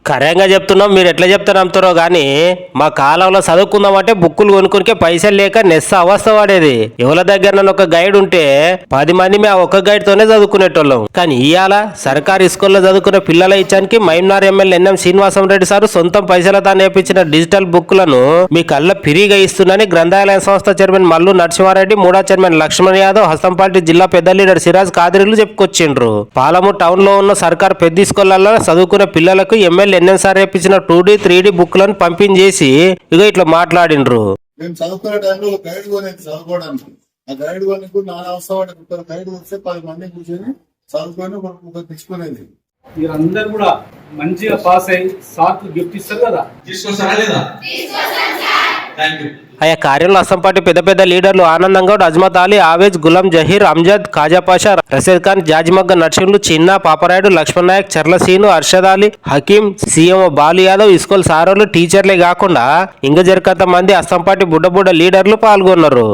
కరెంగా చెప్తున్నాం, మీరు ఎట్లా చెప్తారు నమ్ముతారో కానీ మా కాలంలో చదువుకుందామంటే బుక్కులు కొనుక్కొనికే పైసలు లేక నెస్స అవస్థ పడేది. ఎవరి దగ్గర నన్ను ఒక గైడ్ ఉంటే 10 మంది ఆ ఒక్క గైడ్ తోనే చదువుకునేటోళ్ళం. కానీ ఇవాళ సర్కారీ స్కూల్లో చదువుకునే పిల్లల ఇచ్చానికి మైమ్నార్ MLA NM Srinivasam Reddy sir సొంతం పైసలతో నేర్పించిన డిజిటల్ బుక్లను మీ కళ్ళ ఫ్రీగా ఇస్తుందని గ్రంథాలయ సంస్థ చైర్మన్ మల్లు నరసింహారెడ్డి, మూడా చైర్మన్ లక్ష్మణ్ యాదవ్, హస్తంపాటి జిల్లా పెద్ద లీడర్ సిరాజ్ కాదిరిలు చెప్పుకొచ్చిండ్రు. పాలమూరు టౌన్ లో ఉన్న సర్కార్ పెద్ద స్కూళ్లలో చదువుకునే పిల్లలకు ఎమ్మెల్యే ఎన్ఎన్సార్ ఇచ్చిన 2D 3D బుక్లను పంపించేసి ఇక ఇట్లా మాట్లాడిండ్రు. మేము చదువుకునే టైంలో ఒక గైడ్ కొనేది చదువుకోవడానికి. ఆ గైడ్ కొని నాన్న అవసరం గైడ్ వస్తే 10 మంది కూర్చొని చదువుకొని ఒక తెచ్చుకునేది. మీరందరూ కూడా మంచిగా పాస్ అయ్యి సార్కు గిఫ్ట్ ఇస్తారు కదా, తీసుకొస్తారా లేదా? ఆయా కార్యంలో అస్సాంపార్టీ పెద్ద పెద్ద లీడర్లు ఆనందం గౌడ్, అజ్మత్ అలీ, ఆవేజ్, గులాం జహీర్, అమ్జద్, ఖాజా పాషా, రషీద్ ఖాన్, జాజిమగ్గ నర్సింహులు, చిన్న పాపరాయుడు, లక్ష్మణ్ నాయక్, చర్లసీను, అర్షద్ అలీ, హకీం, సీఎం బాలు యాదవ్, ఇస్కోల్ సారోలు, టీచర్లే కాకుండా ఇంకా జరికంత మంది అస్సాంపార్టీ బుడ్డ లీడర్లు పాల్గొన్నారు.